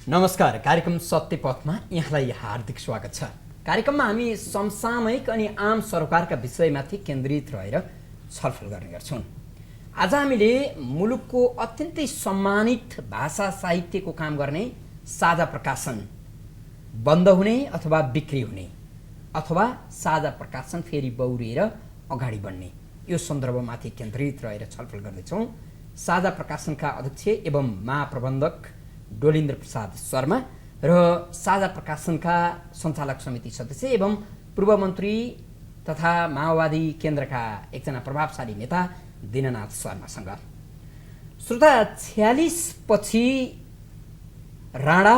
नमस्कार। कार्यक्रम सत्यपथमा यहाँलाई हार्दिक स्वागत छ। कार्यक्रममा हामी समसामयिक अनि आम सरोकारका विषयमाथि केन्द्रित रहेर छलफल गर्ने गर्छौँ। आज हामीले मुलुकको अत्यन्तै सम्मानित भाषा साहित्यको काम गर्ने साझा प्रकाशन बन्द हुने अथवा बिक्री हुने अथवा साझा प्रकाशन फेरि बौरिएर अगाडि बढ्ने यो सन्दर्भमाथि केन्द्रित रहेर छलफल गर्दैछौँ। साझा प्रकाशनका अध्यक्ष एवं महाप्रबन्धक डोलिन्द्र प्रसाद शर्मा र साझा प्रकाशनका सञ्चालक समिति सदस्य एवं पूर्व मन्त्री तथा माओवादी केन्द्रका एकजना प्रभावशाली नेता दीननाथ शर्मासँग। श्रोता, 46 पछि राणा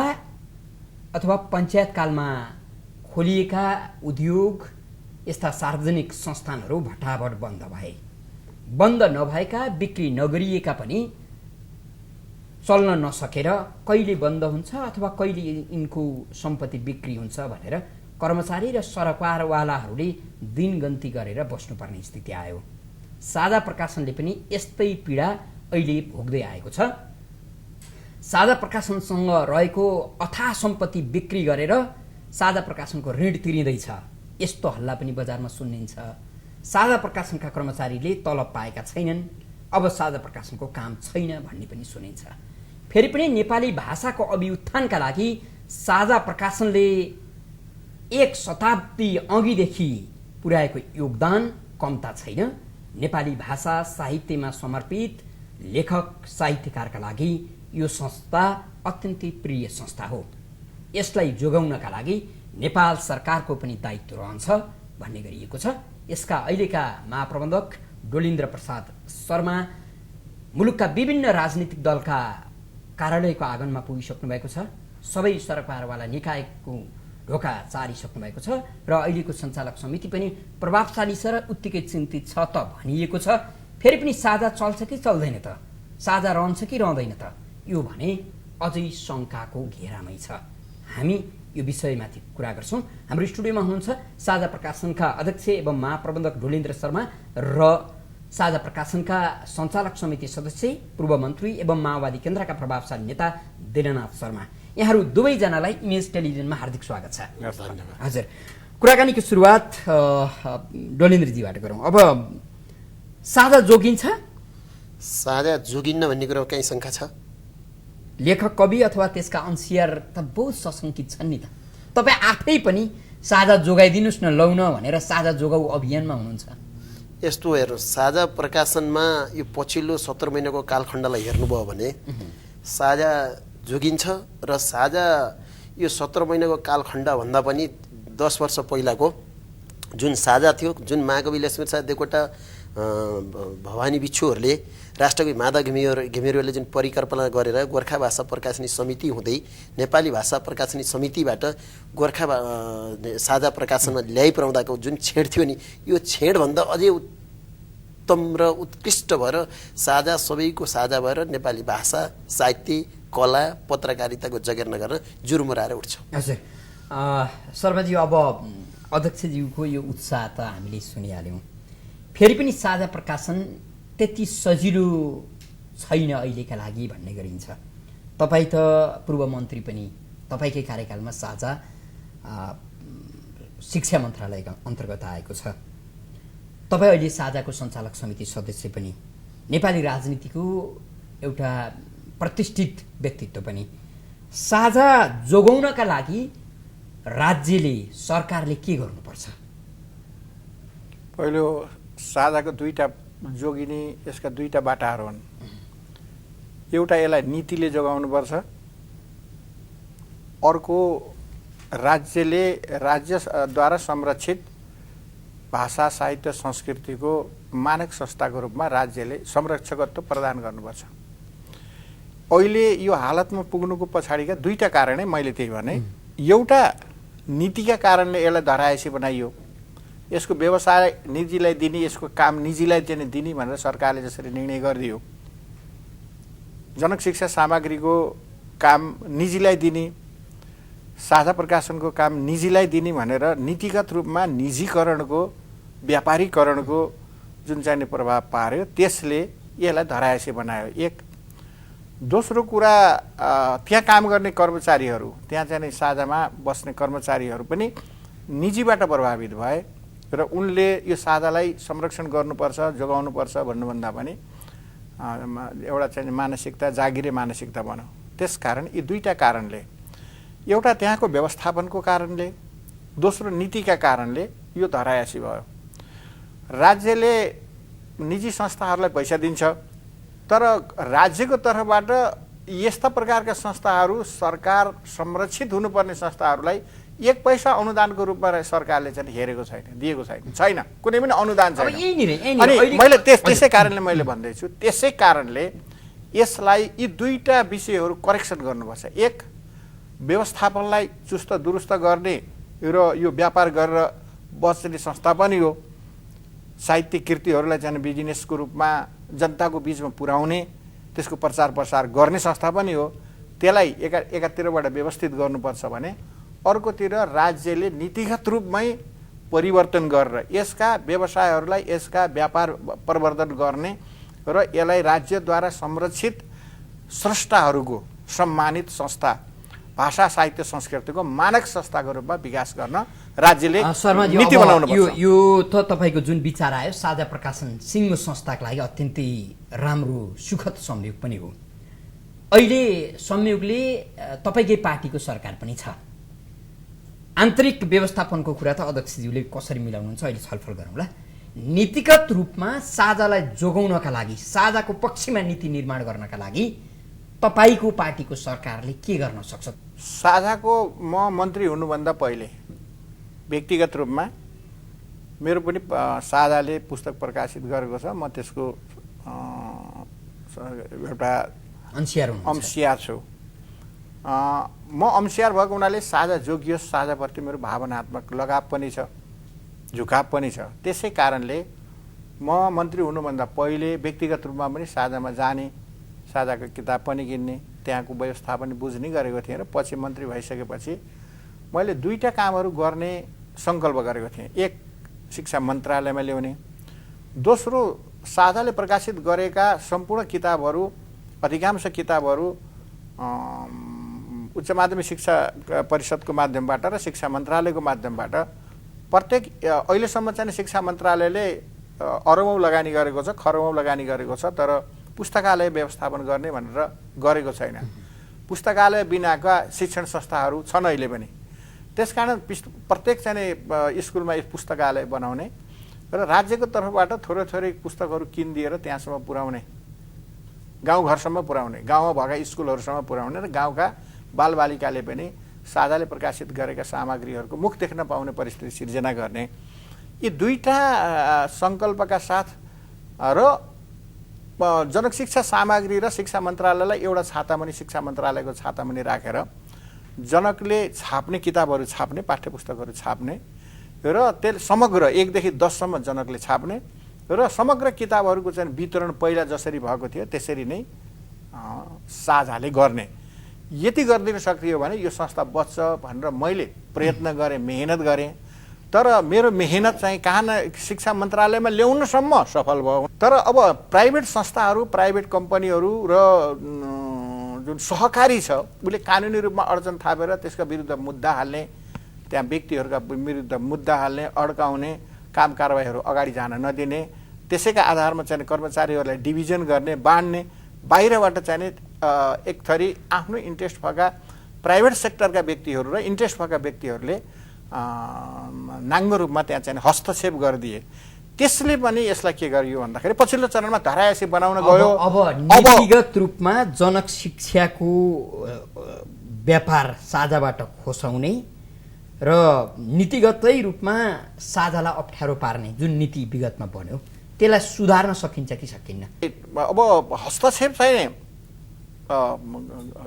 अथवा पञ्चायतकालमा खोलिएका उद्योग यस्ता सार्वजनिक संस्थानहरू भटाभट बन्द भए। बन्द नभएका, बिक्री नगरिएका पनि चल्न नसकेर कहिले बन्द हुन्छ अथवा कहिले यिनको सम्पत्ति बिक्री हुन्छ भनेर कर्मचारी र सरकारवालाहरूले दिनगन्ती गरेर बस्नुपर्ने स्थिति आयो। साझा प्रकाशनले पनि यस्तै पीडा अहिले भोग्दै आएको छ। साझा प्रकाशनसँग रहेको अथाह सम्पत्ति बिक्री गरेर साझा प्रकाशनको ऋण तिरिँदैछ, यस्तो हल्ला पनि बजारमा सुनिन्छ। साझा प्रकाशनका कर्मचारीले तलब पाएका छैनन्, अब साझा प्रकाशनको काम छैन भन्ने पनि सुनिन्छ। फेरि पनि नेपाली भाषाको अभिउत्थानका लागि साझा प्रकाशनले 1 शताब्दी अघिदेखि पुर्याएको योगदान कम्ता छैन। नेपाली भाषा साहित्यमा समर्पित लेखक साहित्यकारका लागि यो संस्था अत्यन्तै प्रिय संस्था हो। यसलाई जोगाउनका लागि नेपाल सरकारको पनि दायित्व रहन्छ भन्ने गरिएको छ। यसका अहिलेका महाप्रबन्धक डोलिन्द्र प्रसाद शर्मा मुलुकका विभिन्न राजनीतिक दलका कार्यालयको आँगनमा पुगिसक्नु भएको छ। सबै सरकारवाला निकायको ढोका चारिसक्नु भएको छ र अहिलेको सञ्चालक समिति पनि प्रभावशाली छ र उत्तिकै चिन्तित छ त भनिएको छ। फेरि पनि साझा चल्छ कि चल्दैन त, साझा रहन्छ कि रहँदैन त, यो भने अझै शङ्काको घेरामै छ। हामी यो विषयमाथि कुरा गर्छौँ। हाम्रो स्टुडियोमा हुनुहुन्छ साझा प्रकाशनका अध्यक्ष एवं महाप्रबन्धक डोलिन्द्र शर्मा र साझा प्रकाशनका सञ्चालक समिति सदस्य पूर्व मन्त्री एवं माओवादी केन्द्रका प्रभावशाली नेता दीननाथ शर्मा। यहाँहरू दुवैजनालाई इमेज टेलिभिजनमा हार्दिक स्वागत छ। हजुर, कुराकानीको सुरुवात डोलिन्द्रजीबाट गरौँ। अब साझा जोगिन्छ? साझा जोगिन्न भन्ने कुरो कहीँ शङ्का छ? लेखक, कवि अथवा त्यसका अंशियार त बहुत सशङ्कित छन् नि त। तपाईँ आफै पनि साझा जोगाइदिनुहोस् न लौ न भनेर साझा जोगाउ अभियानमा हुनुहुन्छ। यस्तो हेर्नु, साझा प्रकाशनमा यो पछिल्लो 17 महिनाको कालखण्डलाई हेर्नुभयो भने साझा जोगिन्छ र साझा यो 17 महिनाको कालखण्डभन्दा पनि 10 वर्ष पहिलाको जुन साझा थियो, जुन महाकवि लक्ष्मीप्रसाद देवकोटा भवानी बिच्छुहरूले राष्ट्रकवि माधव घिमिरेले जुन परिकल्पना गरेर गोर्खा भाषा प्रकाशनी समिति हुँदै नेपाली भाषा प्रकाशनी समितिबाट गोर्खा साझा प्रकाशनमा ल्याइ पुर्याउँदाको जुन छेड थियो नि, यो छेडभन्दा अझै उत्तम र उत्कृष्ट भएर साझा सबैको साझा भएर नेपाली भाषा साहित्य कला पत्रकारिताको जगेर्ना गर्न जुरुमुराएर उठ्छ। हजुर शर्माजी, अब अध्यक्षज्यूको यो उत्साह त हामीले सुनिहाल्यौँ। फेरि पनि साझा प्रकाशन त्यति सजिलो छैन अहिलेका लागि भन्ने गरिन्छ। तपाईँ त पूर्व मन्त्री पनि, तपाईँकै कार्यकालमा साझा शिक्षा मन्त्रालयका अन्तर्गत आएको छ। तपाईँ अहिले साझाको सञ्चालक समिति सदस्य पनि, नेपाली राजनीतिको एउटा प्रतिष्ठित व्यक्तित्व पनि। साझा जोगाउनका लागि राज्यले, सरकारले के गर्नुपर्छ? पहिलो, साझाको दुईटा जोगिने यसका दुईटा बाटाहरू हुन्। एउटा यसलाई नीतिले जोगाउनुपर्छ, अर्को राज्यले राज्यद्वारा संरक्षित भाषा साहित्य संस्कृतिको मानक संस्थाको रूपमा राज्यले संरक्षकत्व प्रदान गर्नुपर्छ। अहिले यो हालतमा पुग्नुको पछाडिका दुईटा कारणै मैले त्यही भने। एउटा, नीतिका कारणले यसलाई धरायसी बनाइयो, यसको व्यवसाय निजीलाई दिने, यसको काम निजीलाई दिने भनेर सरकारले जसरी निर्णय गरिदियो, जनक शिक्षा सामग्रीको काम निजीलाई दिने, साझा प्रकाशनको काम निजीलाई दिने भनेर नीतिगत रूपमा निजीकरणको, व्यापारीकरणको जुन चाहिँ प्रभाव पार्यो, त्यसले यसलाई धरायसी बनायो। एक दोस्रो कुरा त्यहाँ काम गर्ने कर्मचारीहरू, त्यहाँ चाहिँ साझामा बस्ने कर्मचारीहरू पनि निजीबाट प्रभावित भए र उनले यो साझालाई संरक्षण गर्नुपर्छ, जोगाउनुपर्छ भन्नुभन्दा पनि एउटा चाहिँ मानसिकता, जागिरे मानसिकता बन्यो। त्यसकारण यी दुईटा कारणले, एउटा त्यहाँको व्यवस्थापनको कारणले, दोस्रो नीतिका कारणले यो धरायासी भयो। राज्यले निजी संस्थाहरूलाई पैसा दिन्छ, तर राज्यको तर्फबाट यस्ता प्रकारका संस्थाहरू, सरकार संरक्षित हुनुपर्ने संस्थाहरूलाई एक पैसा अनुदानको रूपमा सरकारले चाहिँ हेरेको छैन, दिएको छैन, कुनै पनि अनुदान छैन। अनि मैले त्यसै कारणले मैले भन्दैछु, त्यसै कारणले यसलाई यी दुईटा विषयहरू करेक्सन गर्नुपर्छ। एक, व्यवस्थापनलाई चुस्त दुरुस्त गर्ने र यो व्यापार गरेर बस्ने संस्था पनि हो, साहित्यिक कृतिहरूलाई चाहिँ बिजनेसको रूपमा जनताको बिचमा पुर्याउने, त्यसको प्रचार प्रसार गर्ने संस्था पनि हो। त्यसलाई एकातिरबाट व्यवस्थित गर्नुपर्छ भने अर्कोतिर राज्यले नीतिगत रूपमै परिवर्तन गरेर यसका व्यवसायहरूलाई, यसका व्यापार प्रवर्धन गर्ने र यसलाई राज्यद्वारा संरक्षित स्रष्टाहरूको सम्मानित संस्था, भाषा साहित्य संस्कृतिको मानक संस्थाको रूपमा विकास गर्न राज्यले नीति बनाउनु पर्छ। यो त तपाईको जुन विचार आयो साझा प्रकाशन सिङ्गो संस्थाको लागि अत्यन्तै राम्रो सुखद संयोग पनि हो। अहिले संयोगले तपाईकै पार्टीको सरकार पनि छ। आन्तरिक व्यवस्थापनको कुरा त अध्यक्षज्यूले कसरी मिलाउनुहुन्छ अहिले छलफल गरौँला। नीतिगत रूपमा साझालाई जोगाउनका लागि, साझाको पक्षमा नीति निर्माण गर्नका लागि तपाईको पार्टीको सरकारले के गर्न सक्छ? साझाको म मन्त्री हुनुभन्दा पहिले व्यक्तिगत रूपमा मेरो पनि साझाले पुस्तक प्रकाशित गरेको छ। म त्यसको एउटा अंशियार छु। म अंशियार भएको हुनाले साझा जोगियोस्, साझाप्रति मेरो भावनात्मक लगाव पनि छ, झुकाव पनि छ। त्यसै कारणले म मन्त्री हुनुभन्दा पहिले व्यक्तिगत रूपमा पनि साझामा जाने, साझाको किताब पनि किन्ने, त्यहाँको व्यवस्थापन बुझ्ने गरेको थिएँ र पछि मन्त्री भइसकेपछि मैले दुईटा कामहरू गर्ने सङ्कल्प गरेको थिएँ। एक, शिक्षा मन्त्रालयमा ल्याउने, दोस्रो साझाले प्रकाशित गरेका सम्पूर्ण किताबहरू, अधिकांश किताबहरू उच्च माध्यमिक शिक्षा परिषदको माध्यमबाट र शिक्षा मन्त्रालयको माध्यमबाट प्रत्येक अहिलेसम्म चाहिँ शिक्षा मन्त्रालयले अरबौँ लगानी गरेको छ, खरबौँ लगानी गरेको छ, तर पुस्तकालय व्यवस्थापन गर्ने भनेर गरेको छैन। पुस्तकालय बिनाका शिक्षण संस्थाहरू छन् अहिले पनि। त्यसकारण प्रत्येक चाहिँ स्कुलमा पुस्तकालय बनाउने र राज्यको तर्फबाट थोरै थोरै पुस्तकहरू किनिदिएर त्यहाँसम्म पुर्याउने, गाउँघरसम्म पुर्याउने, गाउँमा भएका स्कुलहरूसम्म पुर्याउने र गाउँका बालबालिकाले पनि साझाले प्रकाशित गरेका सामग्रीहरूको मुख देख्न पाउने परिस्थिति सिर्जना गर्ने, यी दुईटा सङ्कल्पका साथ र जनशिक्षा सामग्री र शिक्षा मन्त्रालयलाई एउटा छातामुनि, शिक्षा मन्त्रालयको छातामुनि राखेर जनकले छाप्ने किताबहरू छाप्ने, पाठ्यपुस्तकहरू छाप्ने र त्यसले समग्र 1 देखि 10 सम्म जनकले छाप्ने र समग्र किताबहरूको चाहिँ वितरण पहिला जसरी भएको थियो त्यसरी नै साझाले गर्ने। यति गरिदिन सकियो भने यो संस्था बच्छ भनेर मैले प्रयत्न गरेँ, मेहनत गरेँ। तर मेरो मेहनत चाहिँ कहाँ न शिक्षा मन्त्रालयमा ल्याउनसम्म सफल भयो। तर अब प्राइभेट संस्थाहरू, प्राइभेट कम्पनीहरू र जुन सहकारी छ उसले कानुनी रूपमा अडचन थापेर त्यसका विरुद्ध मुद्दा हाल्ने, त्यहाँ व्यक्तिहरूका विरुद्ध मुद्दा हाल्ने, अड्काउने, काम कारबाहीहरू अगाडि जान नदिने, त्यसैका आधारमा चाहिँ कर्मचारीहरूलाई डिभिजन गर्ने, बाँड्ने, बाहिरबाट चाहिँ एक थरी आफ्नो इन्ट्रेस्ट भएका प्राइभेट सेक्टरका व्यक्तिहरू र इन्ट्रेस्ट भएका व्यक्तिहरूले नाङ्गो रूपमा त्यहाँ चाहिँ हस्तक्षेप गरिदिए। त्यसले पनि यसलाई के गरियो भन्दाखेरि पछिल्लो चरणमा धरायासी बनाउन गयो। अब नीतिगत रूपमा जनक शिक्षाको व्यापार साझाबाट खोसाउने र नीतिगतै रूपमा साझालाई अप्ठ्यारो पार्ने जुन नीति विगतमा बन्यो त्यसलाई सुधार्न सकिन्छ कि सकिन्न? अब हस्तक्षेप चाहिँ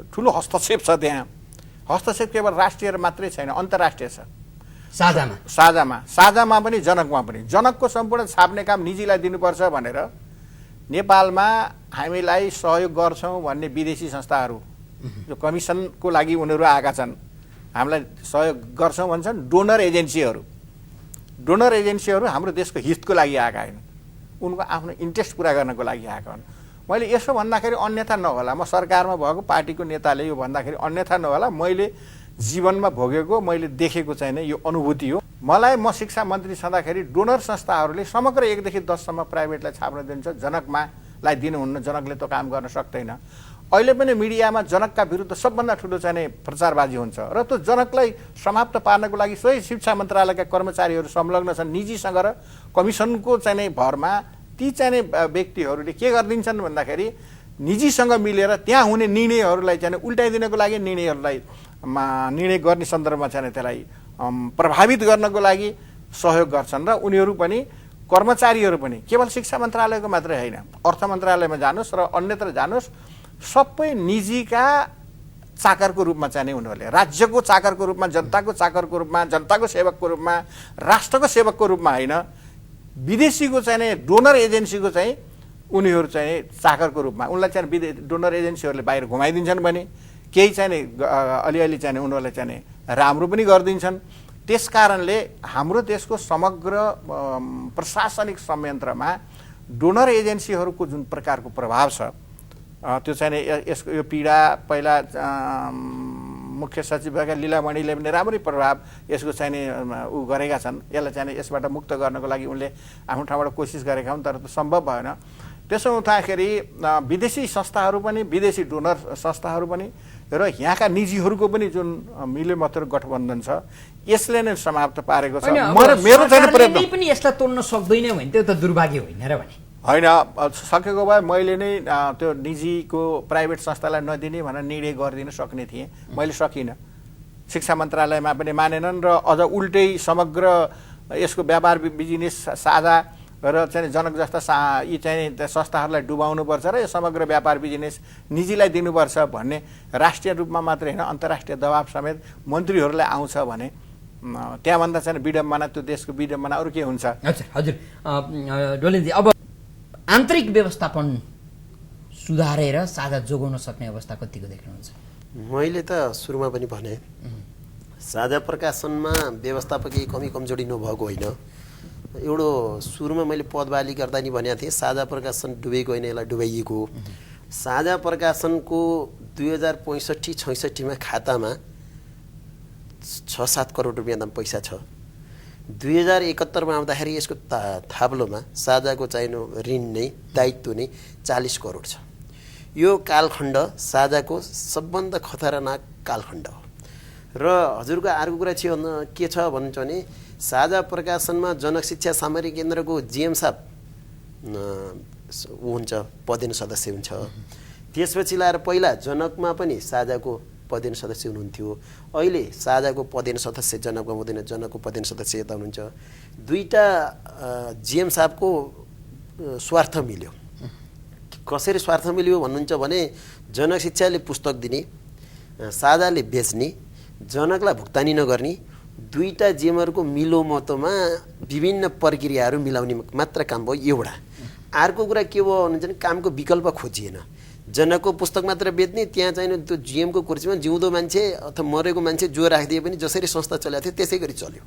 ठुलो हस्तक्षेप छ त्यहाँ। हस्तक्षेप केवल राष्ट्रिय मात्रै छैन, अन्तर्राष्ट्रिय छ। साझामा पनि जनकमा पनि। जनकको सम्पूर्ण छाप्ने काम निजीलाई दिनुपर्छ भनेर नेपालमा हामीलाई सहयोग गर्छौँ भन्ने विदेशी संस्थाहरू जो कमिसनको लागि उनीहरू आएका छन्, हामीलाई सहयोग गर्छौँ भन्छन्। डोनर एजेन्सीहरू हाम्रो देशको हितको लागि आएका होइन, उनको आफ्नो इन्ट्रेस्ट पुरा गर्नको लागि आएका हुन्। मैले यसो भन्दाखेरि अन्यथा नहोला, म सरकारमा भएको पार्टीको नेताले यो भन्दाखेरि अन्यथा नहोला, मैले जीवनमा भोगेको मैले देखेको चाहिँ नि यो अनुभूति हो। मलाई म शिक्षा मन्त्री छँदाखेरि डोनर संस्थाहरूले समग्र 1 देखि 10 सम्म प्राइभेटलाई छाप्न दिन्छ, जनकमालाई दिनुहुन्न, जनकले त्यो काम गर्न सक्दैन। अहिले पनि मिडियामा जनकका विरुद्ध सबभन्दा ठुलो चाहिँ नि प्रचारबाजी हुन्छ र त्यो जनकलाई समाप्त पार्नको लागि सोही शिक्षा मन्त्रालयका कर्मचारीहरू संलग्न छन्, निजीसँग र कमिसनको चाहिँ नि भरमा ती चाहिँ नि व्यक्तिहरूले के गरिदिन्छन् भन्दाखेरि निजीसँग मिलेर त्यहाँ हुने निर्णयहरूलाई चाहिँ उल्टाइदिनको लागि निर्णय गर्ने सन्दर्भमा चाहिँ त्यसलाई प्रभावित गर्नको लागि सहयोग गर्छन्। र उनीहरू पनि कर्मचारीहरू पनि केवल शिक्षा मन्त्रालयको मात्रै होइन, अर्थ मन्त्रालयमा जानुहोस् र अन्यत्र जानुहोस्, सबै निजीका चाकरको रूपमा चाहिँ नि उनीहरूले राज्यको चाकरको रूपमा, जनताको चाकरको रूपमा, जनताको सेवकको रूपमा, राष्ट्रको सेवकको रूपमा होइन, विदेशीको चाहिँ नि डोनर एजेन्सीको चाहिँ उनीहरू चाहिँ चाकरको रूपमा उनलाई चाहिँ डोनर एजेन्सीहरूले बाहिर घुमाइदिन्छन् भने केही चाहिँ नि अलिअलि चाहिँ उनीहरूले चाहिँ नि राम्रो पनि गरिदिन्छन्। त्यस कारणले हाम्रो देशको समग्र प्रशासनिक संयन्त्रमा डोनर एजेन्सीहरूको जुन प्रकारको प्रभाव छ त्यो चाहिँ यसको यो पीडा पहिला मुख्य सचिवका लीलामणिले पनि राम्रै प्रभाव यसको चाहिँ ऊ गरेका छन्। यसलाई चाहिँ यसबाट मुक्त गर्नको लागि उनले आफ्नो ठाउँबाट कोसिस गरेका हुन्, तर सम्भव भएन। त्यसो हुँदाखेरि विदेशी संस्थाहरू पनि, विदेशी डोनर संस्थाहरू पनि र यहाँका निजीहरूको पनि जुन मिलेमतरो गठबन्धन छ यसले नै समाप्त पारेको छ। मेरो चाहिँ प्रयत्न पनि यसलाई तोड्न सक्दैन भने त्यो त दुर्भाग्य होइन र भने होइन, सकेको भए मैले नै त्यो निजीको प्राइभेट संस्थालाई नदिने भनेर निर्णय गरिदिन सक्ने थिएँ, मैले सकिनँ। शिक्षा मन्त्रालयमा पनि मानेनन् र अझ उल्टै समग्र यसको व्यापार बिजनेस साझा र चाहिँ जनक जस्ता यी चाहिँ संस्थाहरूलाई डुबाउनुपर्छ र यो समग्र व्यापार बिजनेस निजीलाई दिनुपर्छ भन्ने राष्ट्रिय रूपमा मात्रै होइन अन्तर्राष्ट्रिय दबाब समेत मन्त्रीहरूलाई आउँछ भने त्यहाँभन्दा चाहिँ विडम्बना, त्यो देशको विडम्बना अरू के हुन्छ? अच्छा हजुर डोलेनजी, अब आन्तरिक व्यवस्थापन सुधारेर साझा जोगाउन सक्ने अवस्था कतिको देख्नुहुन्छ? मैले त सुरुमा पनि भने साझा प्रकाशनमा व्यवस्थापकीय कमी कमजोरी नभएको होइन। एउटा सुरुमा मैले पदबाली गर्दा नि भनेको थिएँ साझा प्रकाशन डुबेको होइन, यसलाई डुबाइएको। साझा प्रकाशनको 2065-66मा खातामा 6-7 करोड रुपियाँ दाम पैसा छ। 2071मा आउँदाखेरि यसको थाप्लोमा साझाको चाहिने ऋण नै दायित्व नै 40 करोड छ। यो कालखण्ड साझाको सबभन्दा खतरनाक कालखण्ड हो। र हजुरको अर्को कुरा के छ भन्नुहुन्छ भने साझा प्रकाशनमा जनक शिक्षा सामग्री केन्द्रको जिएम साहब ऊ हुन्छ, पदेन सदस्य हुन्छ। त्यसपछि लाएर पहिला जनकमा पनि साझाको पदेन सदस्य हुनुहुन्थ्यो, अहिले साझाको पदेन सदस्य जनकमा हुँदैन, जनकको पदेन सदस्य यता हुनुहुन्छ। दुईटा जिएम साहबको स्वार्थ मिल्यो। कसरी स्वार्थ मिल्यो भन्नुहुन्छ भने जनक शिक्षाले पुस्तक दिने, साझाले बेच्ने, जनकलाई भुक्तानी नगर्ने, दुईटा जिएमहरूको मिलोमतोमा विभिन्न प्रक्रियाहरू मिलाउने मात्र काम भयो एउटा। अर्को कुरा के भयो भन्नुहुन्छ भने कामको विकल्प खोजिएन। जनकको पुस्तक मात्र बेच्ने, त्यहाँ चाहिँ त्यो जिएमको कुर्सीमा जिउँदो मान्छे अथवा मरेको मान्छे जो राखिदिए पनि जसरी संस्था चलेको थियो त्यसै गरी चल्यो,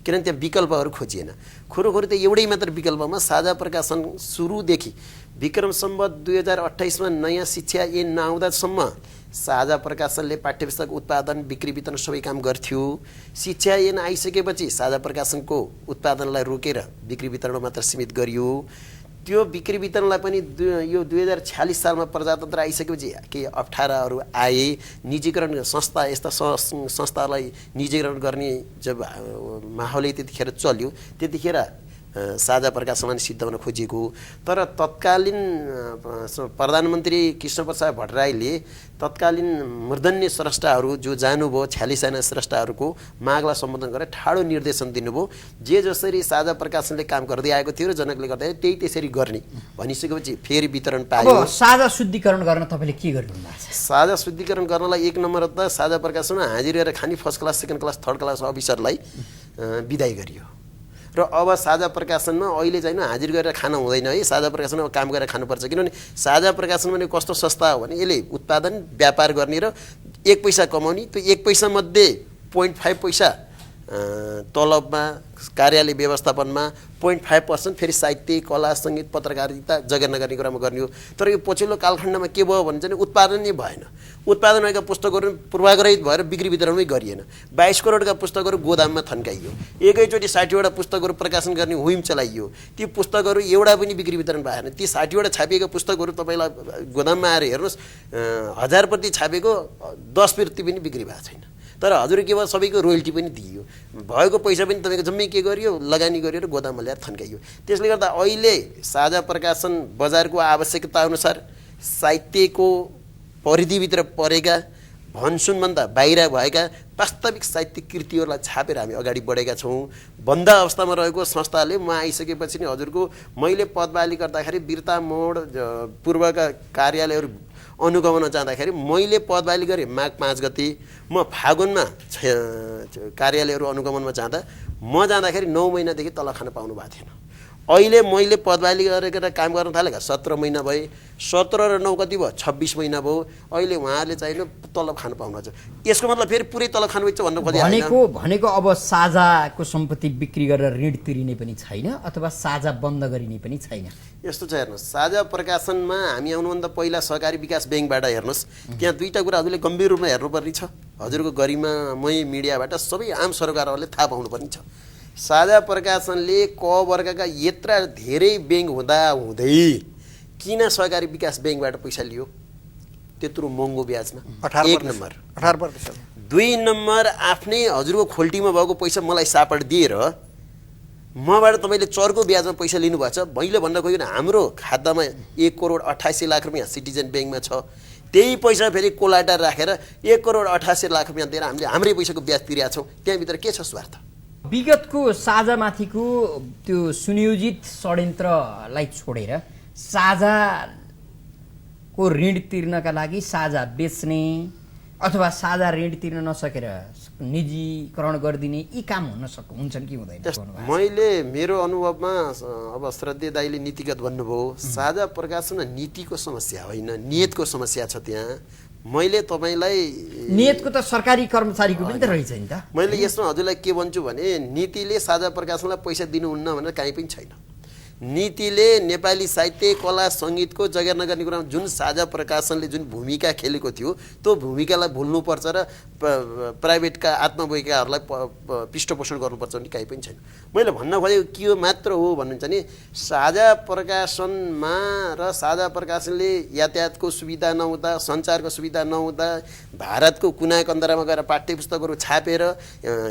किनभने त्यहाँ विकल्पहरू खोजिएन। खुरोखुरी त एउटै मात्र विकल्पमा साझा प्रकाशन सुरुदेखि विक्रम सम्वत 2028मा नयाँ शिक्षा ऐन नआउँदासम्म साझा प्रकाशनले पाठ्यपुस्तक उत्पादन बिक्री वितरण सबै काम गर्थ्यो। शिक्षा ऐन आइसकेपछि साझा प्रकाशनको उत्पादनलाई रोकेर बिक्री वितरणमा मात्र सीमित गरियो। त्यो बिक्री वितरणलाई पनि यो 2046 सालमा प्रजातन्त्र आइसकेपछि केही अप्ठ्याराहरू आए। निजीकरण संस्था, यस्ता संस्थालाई निजीकरण गर्ने जब माहौलै त्यतिखेर चल्यो, त्यतिखेर साझा प्रकाशनलाई सिद्धाउन खोजिएको। तर तत्कालीन प्रधानमन्त्री कृष्णप्रसाद भट्टराईले तत्कालीन मूर्धन्य स्रष्टाहरू जो जानुभयो 46 जना स्रष्टाहरूको मागलाई सम्बोधन गरेर ठाडो निर्देशन दिनुभयो, जे जसरी साझा प्रकाशनले काम गर्दै आएको थियो र जनकले गर्दा त्यही त्यसरी गर्ने भनिसकेपछि फेरि वितरण पायो। साझा शुद्धिकरण गर्न तपाईँले के गर्नु भएको छ? साझा शुद्धिकरण गर्नलाई एक नम्बर त साझा प्रकाशनमा हाजिर गरेर खाने first class, second class, third class अफिसरलाई बिदाई गरियो। र अब साझा प्रकाशनमा अहिले चाहिँ हाजिर गरेर खान हुँदैन है, साझा प्रकाशनमा काम गरेर खानुपर्छ। किनभने साझा प्रकाशन भने कस्तो संस्था हो भने यसले उत्पादन व्यापार गर्ने र 1 पैसा कमाउने, त्यो 1 पैसा मध्ये 0.5 पैसा तलबमा, कार्यालय व्यवस्थापनमा, 0.5% फेरि साहित्य कला सङ्गीत पत्रकारिता जगेर्ना गर्ने कुरामा गर्ने हो। तर यो पछिल्लो कालखण्डमा के भयो भने चाहिँ उत्पादन नै भएन। उत्पादन भएका पुस्तकहरू पूर्वाग्रहित भएर बिक्री वितरणमै गरिएन। 22 करोडका पुस्तकहरू गोदाममा थन्काइयो। एकैचोटि 60वटा पुस्तकहरू प्रकाशन गर्ने हुइम चलाइयो। ती पुस्तकहरू एउटा पनि बिक्री वितरण भएन। ती 60वटा छापिएका पुस्तकहरू तपाईँलाई गोदाममा आएर हेर्नुहोस्, 1000 प्रति छापेको 10 प्रति पनि बिक्री भएको छैन। तर हजुर के भयो, सबैको रोयल्टी पनि दिइयो, भएको पैसा पनि तपाईँको जम्मै के गरियो, लगानी गरेर गोदाममा ल्याएर थन्काइयो। त्यसले गर्दा अहिले साझा प्रकाशन बजारको आवश्यकता अनुसार साहित्यको परिधिभित्र परेका भनसुनभन्दा बाहिर भएका वास्तविक साहित्यिक कृतिहरूलाई छापेर हामी अगाडि बढेका छौँ। बन्द अवस्थामा रहेको संस्थाले म आइसकेपछि नै हजुरको मैले पदबाली गर्दाखेरि बिर्ता मोड पूर्वका कार्यालयहरू अनुगमन जाँदाखेरि मैले पदबाली गरेँ माघ 5 गते, म फागुनमा कार्यालयहरू अनुगमनमा जाँदा म जाँदाखेरि 9 महिनादेखि तल खान पाउनु भएको थिएन। अहिले मैले पदबाली गरेर काम गर्न थालेका 17 महिना भए, 17 र 9 कति भयो, 26 महिना भयो। अहिले उहाँहरूले चाहिँ तलब खान पाउनुहुन्छ। यसको मतलब फेरि पुरै तलब खानुहुन्छ भन्नु भनेको अब साझाको सम्पत्ति बिक्री गरेर ऋण तिरिने पनि छैन अथवा साझा बन्द गरिने पनि छैन। यस्तो छ, हेर्नुहोस्, साझा प्रकाशनमा हामी आउनुभन्दा पहिला सहकारी विकास ब्याङ्कबाट हेर्नुहोस्, त्यहाँ दुईवटा कुरा हजुरले गम्भीर रूपमा हेर्नुपर्ने छ। हजुरको गरिमामय मिडियाबाट सबै आम सरोकारहरूले थाहा पाउनुपर्ने छ। साझा प्रकाशनले क वर्गका यत्रा धेरै ब्याङ्क हुँदाहुँदै किन सहकारी विकास ब्याङ्कबाट पैसा लियो त्यत्रो महँगो ब्याजमा? 1 नम्बर 18%। 2 नम्बर आफ्नै हजुरको खोल्टीमा भएको पैसा मलाई सापट दिएर मबाट तपाईँले चर्को ब्याजमा पैसा लिनुभएको छ। मैले भन्न खोजेको हाम्रो खातामा 1 करोड 88 लाख रुपियाँ सिटिजन ब्याङ्कमा छ। त्यही पैसा फेरि कोलाटा राखेर 1 करोड 88 लाख रुपियाँ दिएर हामीले हाम्रै पैसाको ब्याज तिरेका छौँ। त्यहाँभित्र के छ स्वार्थ? विगतको साझामाथिको त्यो सुनियोजित षड्यन्त्रलाई छोडेर साझाको ऋण तिर्नका लागि साझा बेच्ने अथवा साझा ऋण तिर्न नसकेर निजीकरण गरिदिने यी काम हुन्छन् कि हुँदैन? मैले मेरो अनुभवमा अब श्रद्धेय दाइले नीतिगत भन्नुभयो, साझा प्रकाशनमा नीतिको समस्या होइन, नियतको समस्या छ। त्यहाँ मैले तपाईँलाई नियतको त सरकारी कर्मचारीको पनि त रहेछ नि त। मैले यसमा हजुरलाई के भन्छु भने नीतिले साझा प्रकाशनलाई पैसा दिनुहुन्न भनेर कहीँ पनि छैन। नीतिले नेपाली साहित्य कला सङ्गीतको जगेर्ना गर्ने कुरामा जुन साझा प्रकाशनले जुन भूमिका खेलेको थियो त्यो भूमिकालाई भुल्नुपर्छ र प्राइभेटका आत्मबोधीकाहरूलाई पृष्ठपोषण गर्नुपर्छ भने कहीँ पनि छैन। मैले भन्न खोजेको के हो मात्र हो भन्नुहुन्छ नि, साझा प्रकाशनमा र साझा प्रकाशनले यातायातको सुविधा नहुँदा, सञ्चारको सुविधा नहुँदा, भारतको कुना कन्दरामा गएर पाठ्यपुस्तकहरू छापेर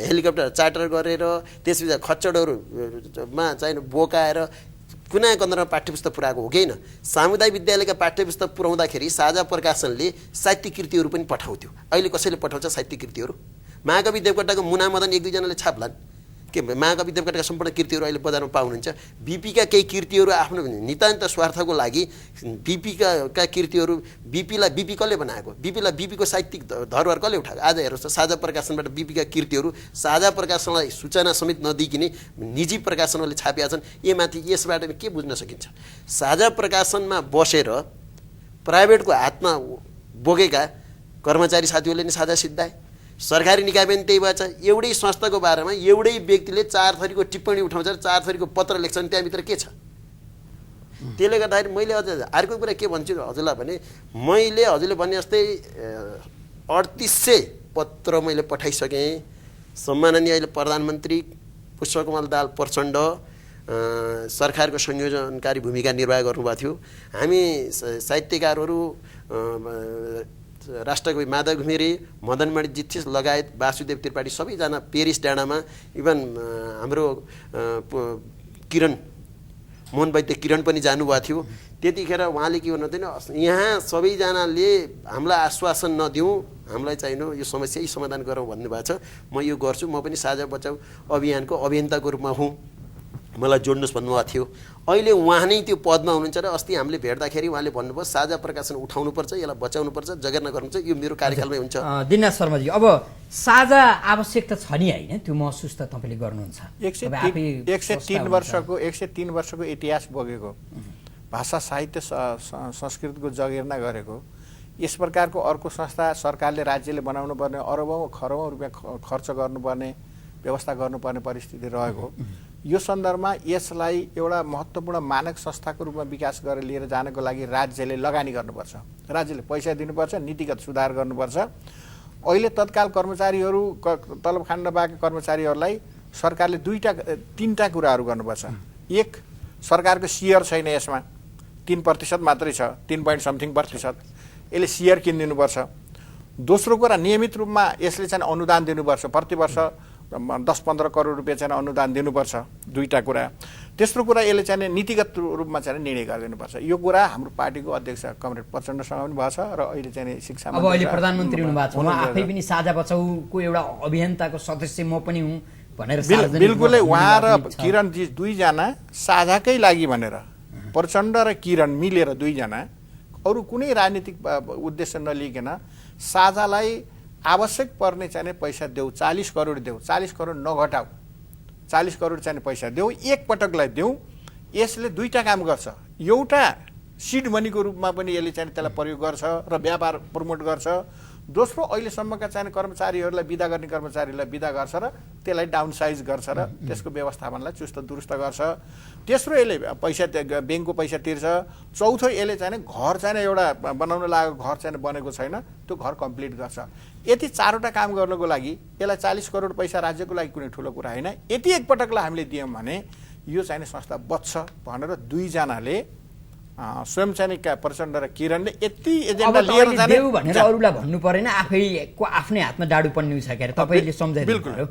हेलिकप्टर चार्टर गरेर त्यसपछि खच्चडहरूमा चाहिँ बोकाएर कुना कन्दरमा पाठ्यपुस्तक पुऱ्याएको हो कि होइन? सामुदायिक विद्यालयका पाठ्यपुस्तक पुऱ्याउँदाखेरि साझा प्रकाशनले साहित्यिक कृतिहरू पनि पठाउँथ्यो। अहिले कसैले पठाउँछ साहित्यिक कृतिहरू? महाकवि देवकोटाको मुना मदन 1-2 जनाले छाप्लान् के महाकवि देवकोटाका सम्पूर्ण कृतिहरू अहिले बजारमा पाउनुहुन्छ। बिपीका केही कृतिहरू आफ्नो नितान्त स्वार्थको लागि बिपीका कृतिहरू बिपी कसले बनाएको? बिपीको साहित्यिक धरोहर कसले उठाएको? आज हेर्नुहोस् त, साझा प्रकाशनबाट बिपीका कृतिहरू साझा प्रकाशनलाई सूचना समेत नदिइकिने निजी प्रकाशनहरूले छापेका छन्। यसबाट के बुझ्न सकिन्छ? साझा प्रकाशनमा बसेर प्राइभेटको हातमा बोकेका कर्मचारी साथीहरूले नै साझा सिद्धाए। सरकारी निकाय पनि त्यही भएछ। एउटै संस्थाको बारेमा एउटै व्यक्तिले 4 थरीको टिप्पणी उठाउँछ र 4 थरीको पत्र लेख्छन्, त्यहाँभित्र के छ? त्यसले गर्दाखेरि मैले अझ अर्को कुरा के भन्छु हजुरलाई भने, मैले हजुरले भने जस्तै 3800 पत्र मैले पठाइसकेँ। सम्माननीय अहिले प्रधानमन्त्री पुष्पकमल दाहाल प्रचण्ड सरकारको संयोजनकारी भूमिका निर्वाह गर्नुभएको थियो। हामी साहित्यकारहरू राष्ट्रकवि माधव घिमिरे, मदनमणि जित्थिस लगायत वासुदेव त्रिपाठी सबैजना पेरिस डाँडामा, इभन हाम्रो किरण मोहन वैद्य किरण पनि जानुभएको थियो। त्यतिखेर उहाँले के भन्नुहुन्थ्यो, यहाँ सबैजनाले हामीलाई आश्वासन नदिउँ, हामीलाई चाहिनु यो समस्या समाधान गरौँ भन्नुभएको छ। म यो गर्छु, म पनि साझा बचाउ अभियानको अभियन्ताको रूपमा हुँ, मलाई जोड्नुहोस् भन्नुभएको थियो। अहिले उहाँ नै त्यो पदमा हुनुहुन्छ र अस्ति हामीले भेट्दाखेरि उहाँले भन्नुभयो साझा प्रकाशन उठाउनुपर्छ, यसलाई बचाउनुपर्छ, जगेर्ना गर्नुपर्छ, यो मेरो कार्यकालमै हुन्छ। दिनाथ शर्माजी, अब साझा आवश्यक त छ नि होइन, त्यो महसुस त तपाईँले गर्नुहुन्छ? 103 वर्षको इतिहास बोकेको, भाषा साहित्य संस्कृतिको जगेर्ना गरेको यस प्रकारको अर्को संस्था सरकारले राज्यले बनाउनु पर्ने अरबौँ खरबौँ रुपियाँ खर्च गर्नुपर्ने व्यवस्था गर्नुपर्ने परिस्थिति रहेको यो सन्दर्भमा यसलाई एउटा महत्त्वपूर्ण मानक संस्थाको रूपमा विकास गरेर लिएर जानको लागि राज्यले लगानी गर्नुपर्छ, राज्यले पैसा दिनुपर्छ, नीतिगत सुधार गर्नुपर्छ। अहिले तत्काल कर्मचारीहरू तलब खान नपाएका कर्मचारीहरूलाई सरकारले तीनटा कुराहरू गर्नुपर्छ। एक, सरकारको सेयर छैन, यसमा 3% मात्रै छ, 3.something%। यसले सेयर किनिदिनुपर्छ। दोस्रो कुरा, नियमित रूपमा यसले चाहिँ अनुदान दिनुपर्छ, प्रति वर्ष 10-15 करोड रुपियाँ चाहिँ अनुदान दिनुपर्छ। दुईटा कुरा। तेस्रो कुरा, यसले चाहिँ नीतिगत रूपमा चाहिँ निर्णय गरिदिनुपर्छ। यो कुरा हाम्रो पार्टीको अध्यक्ष कमरेड प्रचण्डसँग पनि भएको छ र अहिले चाहिँ शिक्षा अब अहिले प्रधानमन्त्री हुनुभएको छ, उहाँ आफै पनि साझा बचाउको एउटा अभियन्ताको सदस्य म पनि हुँ भनेर बिल्कुलै उहाँ र किरणजी दुईजना साझाकै लागि भनेर, प्रचण्ड र किरण मिलेर दुईजना अरू कुनै राजनीतिक उद्देश्य नलिकन साझालाई आवश्यक पर्ने चाहिँ पैसा देऊ, 40 करोड देऊ, 40 करोड नघटाऊ, 40 करोड चाहिँ पैसा देऊ, एक पटकलाई देऊ। यसले दुईटा काम गर्छ। एउटा सिड मनीको रूपमा पनि यसले चाहिँ त्यसलाई प्रयोग गर्छ र व्यापार प्रमोट गर्छ। दोस्रो, अहिलेसम्मका चाहिँ कर्मचारीहरूलाई बिदा गर्ने कर्मचारीलाई बिदा गर्छ र त्यसलाई डाउनसाइज गर्छ र त्यसको व्यवस्थापनलाई चुस्त दुरुस्त गर्छ। तेस्रो, यसले पैसा ब्याङ्कको पैसा तिर्छ। चौथो, यसले चाहिँ घर चाहिँ एउटा बनाउन लागेको घर चाहिँ बनेको छैन, त्यो घर कम्प्लिट गर्छ। यति चारवटा काम गर्नको लागि यसलाई 40 करोड पैसा राज्यको लागि कुनै ठुलो कुरा होइन। यति एकपटकलाई हामीले दियौँ भने यो चाहिँ संस्था बच्छ भनेर दुईजनाले स्वयं चाहिँ प्रचण्ड र किरणले यति एजेन्डा लिएर जाने भनेर अरूलाई भन्नु परेन, आफैको आफ्नै हातमा डाडु पन्नु छ के तपाईले सम्झाइदिनु।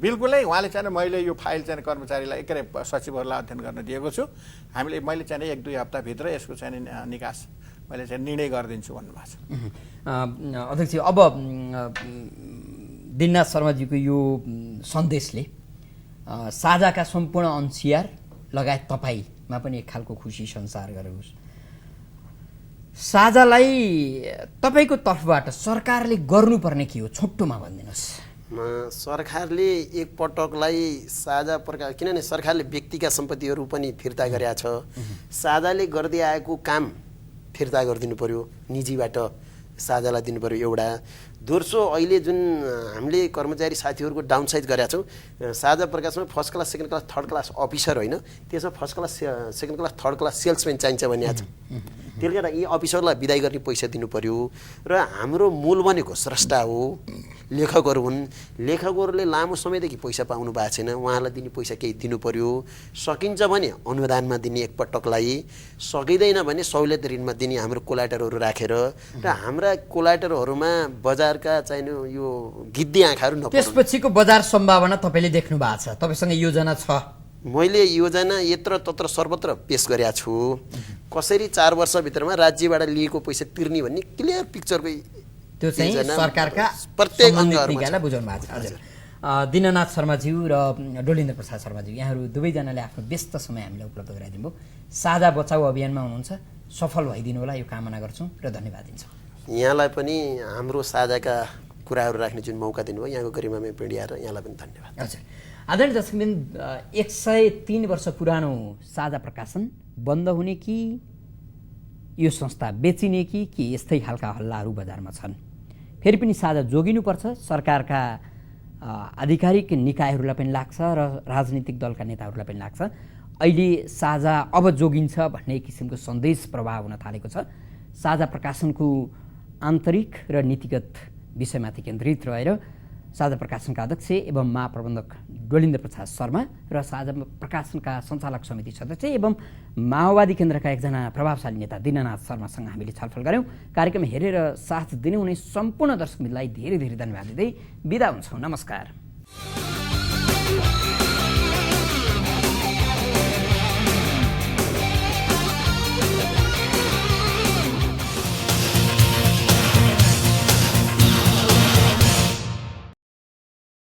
बिल्कुलै उहाँले चाहिँ मैले यो फाइल चाहिँ कर्मचारीलाई एकै सचिवहरूलाई अध्ययन गर्न दिएको छु, मैले चाहिँ 1-2 हप्ताभित्र यसको चाहिँ निकास मैले चाहिँ निर्णय गरिदिन्छु भन्नुभएको छ। अध्यक्ष, अब दिननाथ शर्माजीको यो सन्देशले साझाका सम्पूर्ण अंशियार लगायत तपाईमा पनि एक खालको खुसी संसार गरोस्। साझालाई तपाईको तर्फबाट सरकारले गर्नुपर्ने के हो, छोटोमा भनिदिनुहोस्। सरकारले एकपटकलाई साझा प्रकार, किनभने सरकारले व्यक्तिका सम्पत्तिहरू पनि फिर्ता गरेका छ, साझाले गर्दै आएको काम फिर्ता गरिदिनु पर्यो, निजीबाट साझालाई दिनु पर्यो एउटा। दोस्रो, अहिले जुन हामीले कर्मचारी साथीहरूको डाउनसाइज गरेका छौँ, साझा प्रकाशमा first class, second class, third class officer होइन, त्यसमा first class, second class, third class salesman चाहिन्छ भनिएको छ। त्यसले गर्दा यी अफिसरलाई बिदाई गर्ने पैसा दिनु पर्यो। र हाम्रो मूल भनेको स्रष्टा हो, लेखकहरू हुन्। लेखकहरूले लामो समयदेखि पैसा पाउनु भएको छैन, उहाँलाई दिने पैसा केही दिनु पर्यो। सकिन्छ भने अनुदानमा दिने एकपटकलाई, सकिँदैन भने सहुलियत ऋणमा दिने हाम्रो कोलाटरहरू राखेर, र हाम्रा कोलाटरहरूमा बजारका चाहिने यो गिद्दी आँखाहरू नपर्नु। त्यसपछिको बजार सम्भावना तपाईँले देख्नु भएको छ, तपाईँसँग योजना छ? मैले योजना यत्र तत्र सर्वत्र पेश गरेका छु। कसरी 4 वर्षभित्रमा राज्यबाट लिएको पैसा तिर्ने भन्ने क्लियर पिक्चरको त्यो चाहिँ सरकारका प्रत्येक अङ्गहरूलाई बुझाउनु भएको छ। हजुर, दिननाथ शर्माज्यू र डोलिन्द्र प्रसाद शर्माज्यू, यहाँहरू दुवैजनाले आफ्नो व्यस्त समय हामीलाई उपलब्ध गराइदिनु भयो। साझा बचाउ अभियानमा हुनुहुन्छ, सफल भइदिनु होला यो कामना गर्छौँ र धन्यवाद दिन्छौँ। यहाँलाई पनि हाम्रो साझाका कुराहरू राख्ने जुन मौका दिनुभयो, यहाँको गरिमामय पिँढिया र यहाँलाई पनि धन्यवाद। हजुर, आदरणीय दर्शकबिन, 103 वर्ष पुरानो साझा प्रकाशन बन्द हुने कि यो संस्था बेचिने कि यस्तै खालका हल्लाहरू बजारमा छन्। फेरि पनि साझा जोगिनुपर्छ, सरकारका आधिकारिक निकायहरूलाई पनि लाग्छ र राजनीतिक दलका नेताहरूलाई पनि लाग्छ। अहिले साझा अब जोगिन्छ भन्ने किसिमको सन्देश प्रवाह हुन थालेको छ। साझा प्रकाशनको आन्तरिक र नीतिगत विषयमाथि केन्द्रित रहेर साझा प्रकाशनका अध्यक्ष एवं महाप्रबन्धक डोलिन्द्र प्रसाद शर्मा र साझा प्रकाशनका सञ्चालक समिति सदस्य एवं माओवादी केन्द्रका एकजना प्रभावशाली नेता दिननाथ शर्मासँग हामीले छलफल गऱ्यौँ। कार्यक्रम हेरेर साथ दिनुहुने सम्पूर्ण दर्शकबिनलाई धेरै धेरै धन्यवाद दिँदै बिदा हुन्छौँ। नमस्कार।